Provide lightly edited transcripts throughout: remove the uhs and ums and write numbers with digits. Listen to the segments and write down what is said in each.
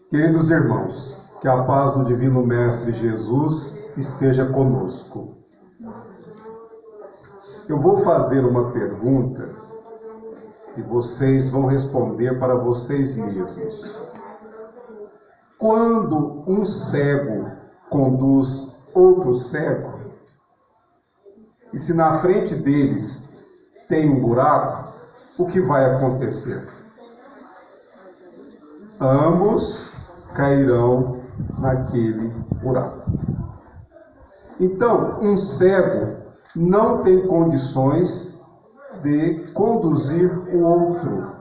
Queridos irmãos, que a paz do Divino Mestre Jesus esteja conosco. Eu vou fazer uma pergunta e vocês vão responder para vocês mesmos. Quando um cego conduz outro cego, e se na frente deles tem um buraco, o que vai acontecer? Ambos cairão naquele buraco. Então, um cego não tem condições de conduzir o outro.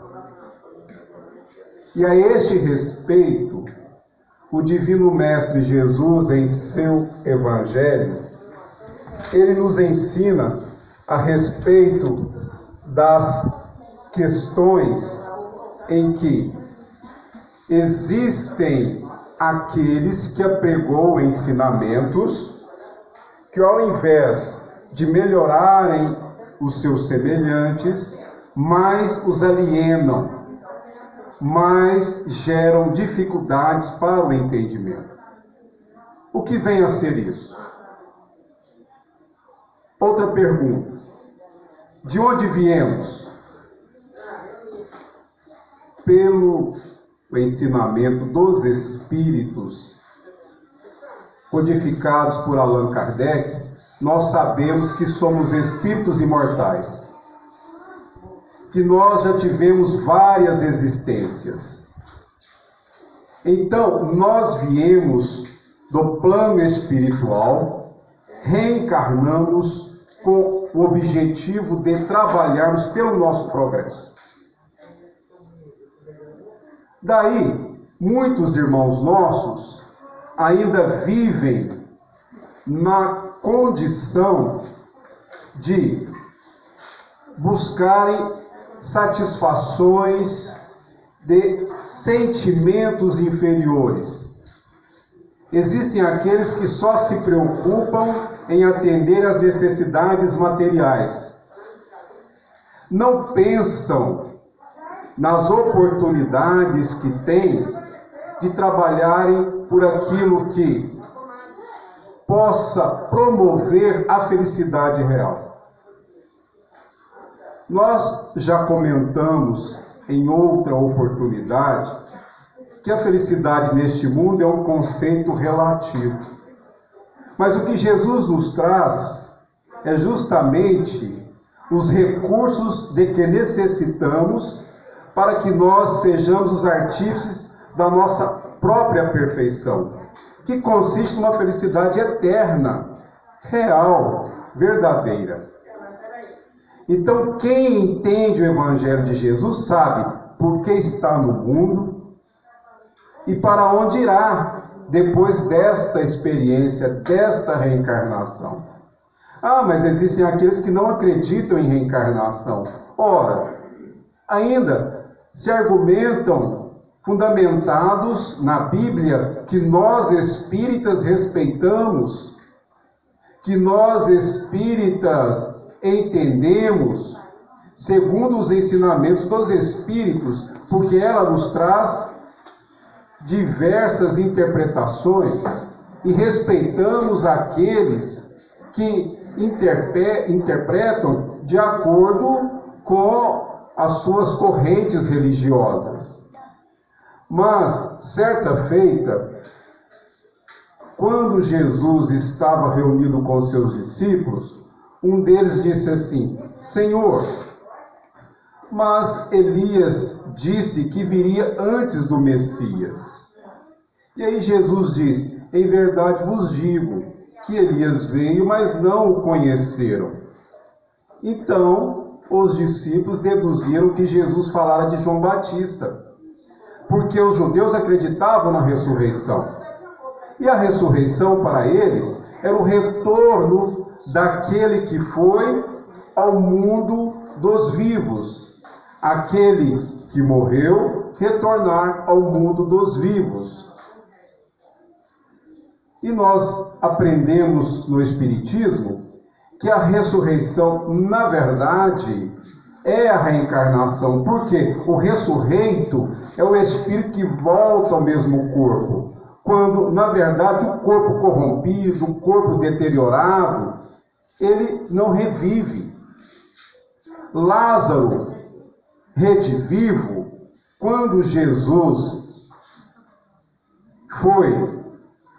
E a este respeito, o Divino Mestre Jesus, em seu Evangelho, ele nos ensina a respeito das questões em que existem aqueles que apregou ensinamentos que, ao invés de melhorarem os seus semelhantes, mais os alienam, mais geram dificuldades para o entendimento. O que vem a ser isso? Outra pergunta. De onde viemos? Pelo ensinamento dos Espíritos, codificados por Allan Kardec, nós sabemos que somos espíritos imortais, que nós já tivemos várias existências. Então, nós viemos do plano espiritual, reencarnamos com o objetivo de trabalharmos pelo nosso progresso. Daí, muitos irmãos nossos ainda vivem na condição de buscarem satisfações de sentimentos inferiores. Existem aqueles que só se preocupam em atender às necessidades materiais. Não pensam nas oportunidades que têm de trabalharem por aquilo que possa promover a felicidade real. Nós já comentamos em outra oportunidade que a felicidade neste mundo é um conceito relativo. Mas o que Jesus nos traz é justamente os recursos de que necessitamos para que nós sejamos os artífices da nossa própria perfeição, que consiste numa felicidade eterna, real, verdadeira. Então, quem entende o Evangelho de Jesus sabe por que está no mundo e para onde irá depois desta experiência, desta reencarnação. Ah, mas existem aqueles que não acreditam em reencarnação. Ora, ainda se argumentam fundamentados na Bíblia, que nós espíritas respeitamos, que nós espíritas entendemos, segundo os ensinamentos dos espíritos, porque ela nos traz diversas interpretações, e respeitamos aqueles que interpretam de acordo com as suas correntes religiosas. Mas, certa feita, quando Jesus estava reunido com seus discípulos, um deles disse assim: Senhor, mas Elias disse que viria antes do Messias. E aí Jesus disse: em verdade vos digo que Elias veio, mas não o conheceram. Então, os discípulos deduziram que Jesus falara de João Batista, porque os judeus acreditavam na ressurreição. E a ressurreição para eles era o retorno daquele que foi ao mundo dos vivos. Aquele que morreu, retornar ao mundo dos vivos. E nós aprendemos no Espiritismo que a ressurreição, na verdade, é a reencarnação. Por quê? O ressurreito é o espírito que volta ao mesmo corpo. Quando, na verdade, o corpo corrompido, o corpo deteriorado, ele não revive. Lázaro, redivivo, quando Jesus foi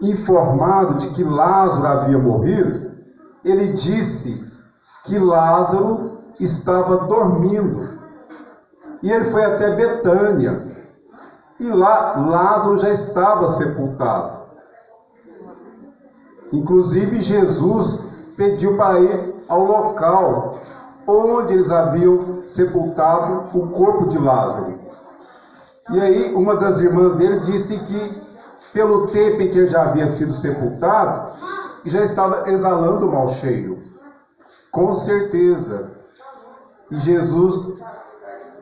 informado de que Lázaro havia morrido, ele disse que Lázaro estava dormindo. E ele foi até Betânia. E lá Lázaro já estava sepultado. Inclusive Jesus pediu para ir ao local onde eles haviam sepultado o corpo de Lázaro. E aí uma das irmãs dele disse que pelo tempo em que ele já havia sido sepultado, já estava exalando mau cheiro. Com certeza. E Jesus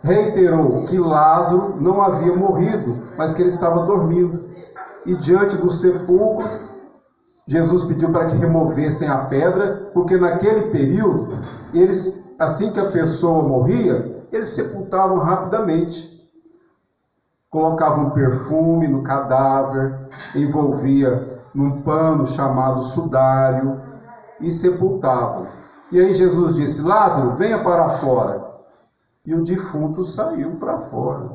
reiterou que Lázaro não havia morrido, mas que ele estava dormindo. E diante do sepulcro, Jesus pediu para que removessem a pedra, porque naquele período, eles, assim que a pessoa morria, eles sepultavam rapidamente. Colocavam perfume no cadáver, envolvia num pano chamado sudário e sepultavam. E aí Jesus disse: Lázaro, venha para fora. E o defunto saiu para fora.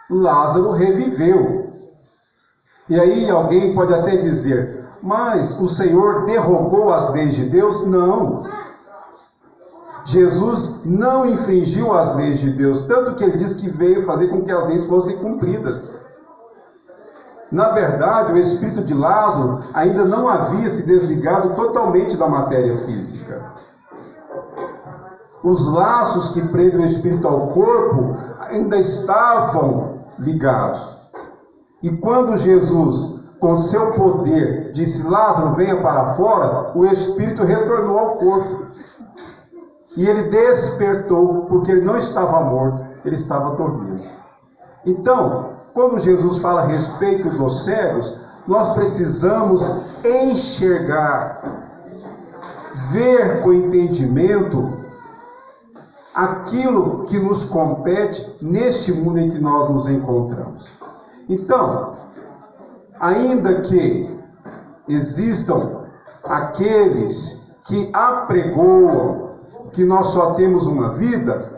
Lázaro reviveu. E aí alguém pode até dizer: mas o Senhor derrogou as leis de Deus? Não. Jesus não infringiu as leis de Deus, tanto que ele diz que veio fazer com que as leis fossem cumpridas. Na verdade, o espírito de Lázaro ainda não havia se desligado totalmente da matéria física. Os laços que prendem o espírito ao corpo ainda estavam ligados. E quando Jesus, com seu poder, disse: Lázaro, venha para fora, o espírito retornou ao corpo. E ele despertou, porque ele não estava morto, ele estava dormindo. Então, quando Jesus fala a respeito dos cegos, nós precisamos enxergar, ver com entendimento aquilo que nos compete neste mundo em que nós nos encontramos. Então, ainda que existam aqueles que apregoam que nós só temos uma vida,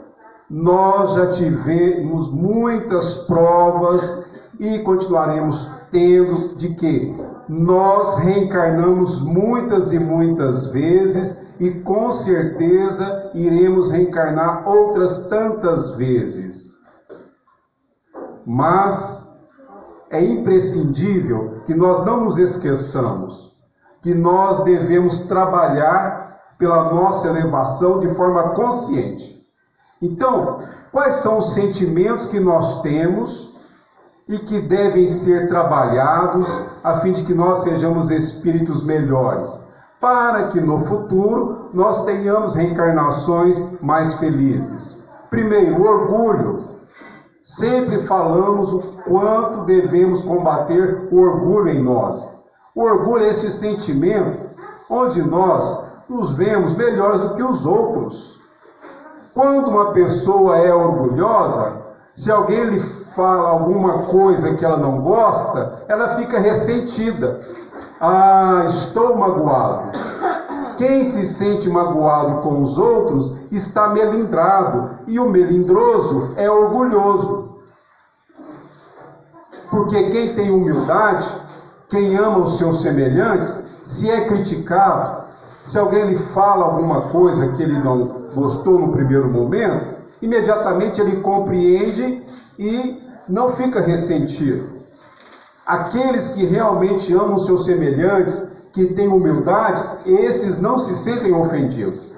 nós já tivemos muitas provas e continuaremos tendo de que nós reencarnamos muitas e muitas vezes e com certeza iremos reencarnar outras tantas vezes. Mas é imprescindível que nós não nos esqueçamos que nós devemos trabalhar pela nossa elevação de forma consciente. Então, quais são os sentimentos que nós temos e que devem ser trabalhados a fim de que nós sejamos espíritos melhores, para que no futuro nós tenhamos reencarnações mais felizes? Primeiro, o orgulho. Sempre falamos o quanto devemos combater o orgulho em nós. O orgulho é esse sentimento onde nós nos vemos melhores do que os outros. Quando uma pessoa é orgulhosa, se alguém lhe fala alguma coisa que ela não gosta, ela fica ressentida. Ah, estou magoado. Quem se sente magoado com os outros está melindrado, e o melindroso é orgulhoso. Porque quem tem humildade, quem ama os seus semelhantes, se é criticado, se alguém lhe fala alguma coisa que ele não gostou no primeiro momento, imediatamente ele compreende e não fica ressentido. Aqueles que realmente amam os seus semelhantes, que têm humildade, esses não se sentem ofendidos.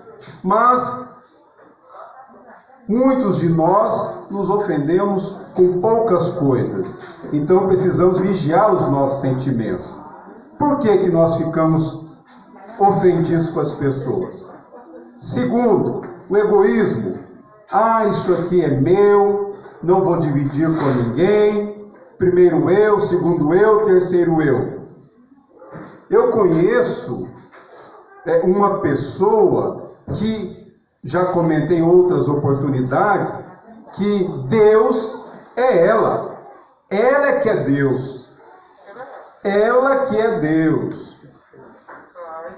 Mas muitos de nós nos ofendemos com poucas coisas. Então precisamos vigiar os nossos sentimentos. Por que nós ficamos ofendidos com as pessoas? Segundo, o egoísmo. Ah, isso aqui é meu, não vou dividir com ninguém. Primeiro eu, segundo eu, terceiro eu. Eu conheço uma pessoa que já comentei em outras oportunidades, que Deus é ela. Ela é que é Deus. Ela que é Deus.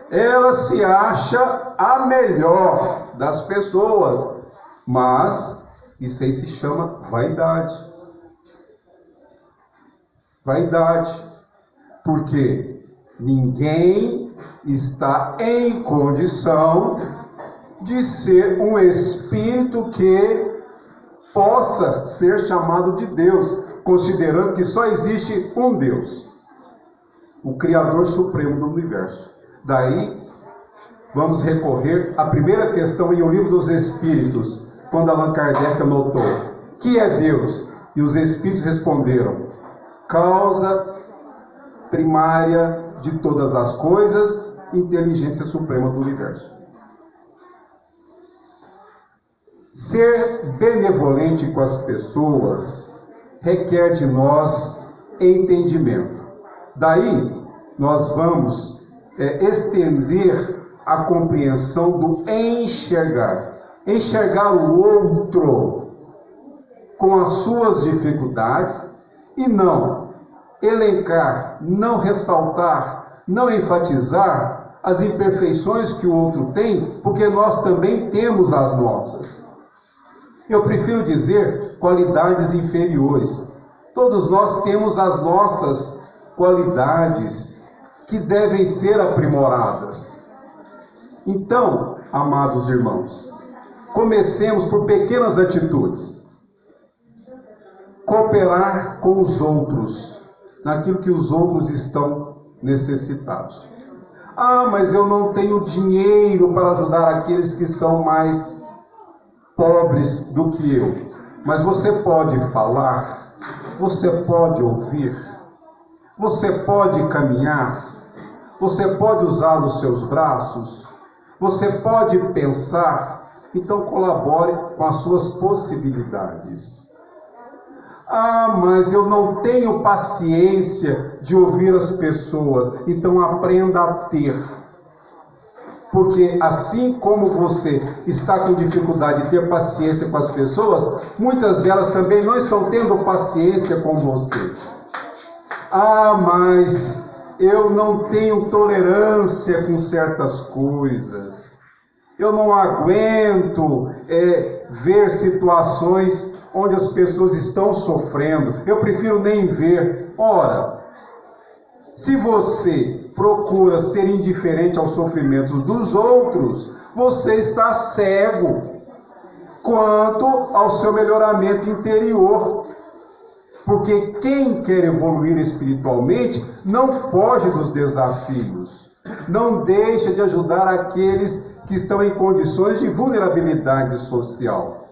Ela se acha a melhor das pessoas. Mas isso aí se chama vaidade. Vaidade. Porque ninguém está em condição de ser um espírito que possa ser chamado de Deus, considerando que só existe um Deus, o Criador Supremo do Universo. Daí, vamos recorrer à primeira questão em O Livro dos Espíritos, quando Allan Kardec anotou: que é Deus? E os Espíritos responderam: causa primária de todas as coisas, inteligência suprema do Universo. Ser benevolente com as pessoas requer de nós entendimento. Daí, nós vamos estender a compreensão do enxergar. Enxergar o outro com as suas dificuldades e não elencar, não ressaltar, não enfatizar as imperfeições que o outro tem, porque nós também temos as nossas. Eu prefiro dizer qualidades inferiores. Todos nós temos as nossas qualidades que devem ser aprimoradas. Então, amados irmãos, comecemos por pequenas atitudes. Cooperar com os outros, naquilo que os outros estão necessitados. Ah, mas eu não tenho dinheiro para ajudar aqueles que são mais pobres do que eu. Mas você pode falar, você pode ouvir, você pode caminhar, você pode usar os seus braços, você pode pensar. Então colabore com as suas possibilidades. Ah, mas eu não tenho paciência de ouvir as pessoas. Então aprenda a ter. Porque assim como você está com dificuldade de ter paciência com as pessoas, muitas delas também não estão tendo paciência com você. Ah, mas eu não tenho tolerância com certas coisas. Eu não aguento ver situações onde as pessoas estão sofrendo. Eu prefiro nem ver. Ora, se você procura ser indiferente aos sofrimentos dos outros, você está cego quanto ao seu melhoramento interior. Porque quem quer evoluir espiritualmente não foge dos desafios, não deixa de ajudar aqueles que estão em condições de vulnerabilidade social.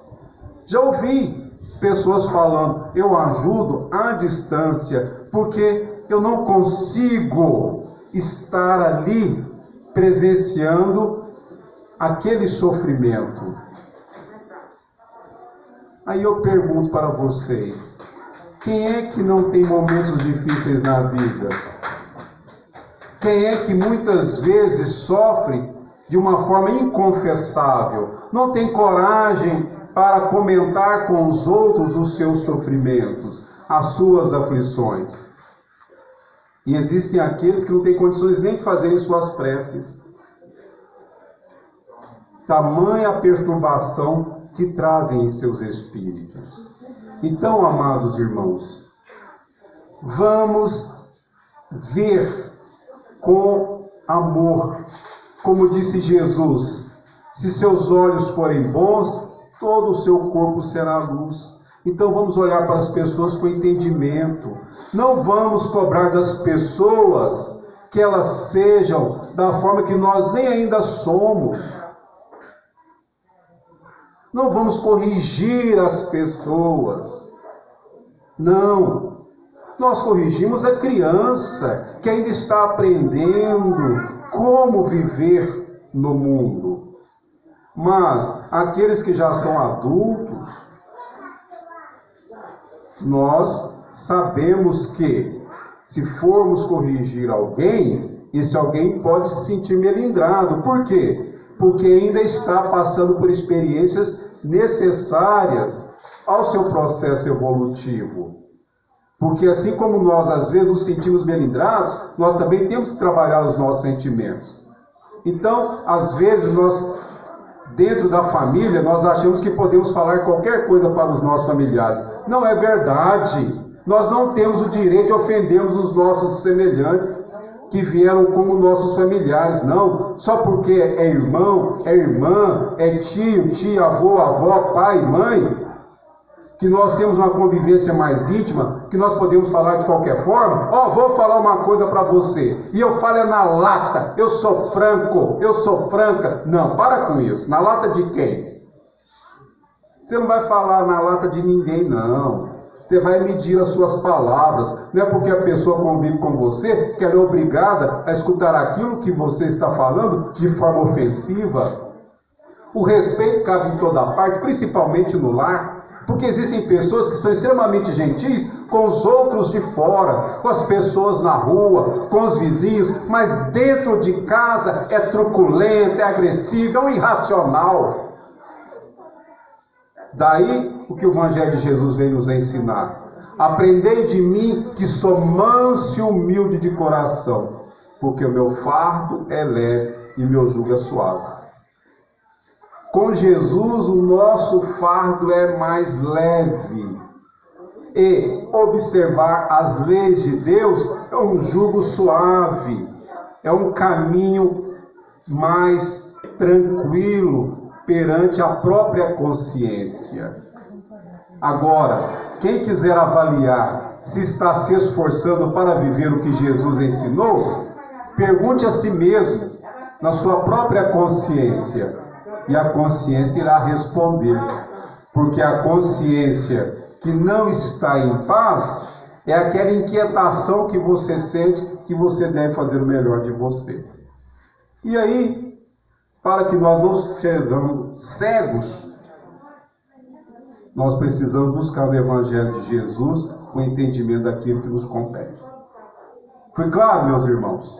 Já ouvi pessoas falando: eu ajudo à distância, porque eu não consigo estar ali presenciando aquele sofrimento. Aí eu pergunto para vocês: quem é que não tem momentos difíceis na vida? Quem é que muitas vezes sofre de uma forma inconfessável? Não tem coragem para comentar com os outros os seus sofrimentos, as suas aflições. E existem aqueles que não têm condições nem de fazerem suas preces. Tamanha a perturbação que trazem em seus espíritos. Então, amados irmãos, vamos ver com amor. Como disse Jesus: se seus olhos forem bons, todo o seu corpo será luz. Então vamos olhar para as pessoas com entendimento. Não vamos cobrar das pessoas que elas sejam da forma que nós nem ainda somos. Não vamos corrigir as pessoas. Não. Nós corrigimos a criança que ainda está aprendendo como viver no mundo. Mas aqueles que já são adultos, nós sabemos que se formos corrigir alguém, esse alguém pode se sentir melindrado. Por quê? porque ainda está passando por experiências necessárias ao seu processo evolutivo. Porque assim como nós às vezes nos sentimos melindrados, nós também temos que trabalhar os nossos sentimentos. Então, às vezes nós, dentro da família, nós achamos que podemos falar qualquer coisa para os nossos familiares. Não é verdade. Nós não temos o direito de ofendermos os nossos semelhantes que vieram como nossos familiares, não. Só porque é irmão, é irmã, é tio, tia, avô, avó, pai, mãe, que nós temos uma convivência mais íntima, que nós podemos falar de qualquer forma. Vou falar uma coisa para você, e eu falo na lata, eu sou franco, eu sou franca. Não, para com isso. Na lata de quem? Você não vai falar na lata de ninguém, não. Você vai medir as suas palavras. Não é porque a pessoa convive com você que ela é obrigada a escutar aquilo que você está falando de forma ofensiva. O respeito cabe em toda parte, principalmente no lar. Porque existem pessoas que são extremamente gentis com os outros de fora, com as pessoas na rua, com os vizinhos, mas dentro de casa é truculento, é agressivo, é um irracional. Daí o que o Evangelho de Jesus vem nos ensinar. Aprendei de mim que sou manso e humilde de coração, porque o meu fardo é leve e meu jugo é suave. Com Jesus o nosso fardo é mais leve. E observar as leis de Deus é um jugo suave. É um caminho mais tranquilo perante a própria consciência. Agora, quem quiser avaliar se está se esforçando para viver o que Jesus ensinou, pergunte a si mesmo, na sua própria consciência. E a consciência irá responder, porque a consciência que não está em paz é aquela inquietação que você sente que você deve fazer o melhor de você. E aí, para que nós não sejamos cegos, nós precisamos buscar no Evangelho de Jesus o entendimento daquilo que nos compete. Foi claro, meus irmãos?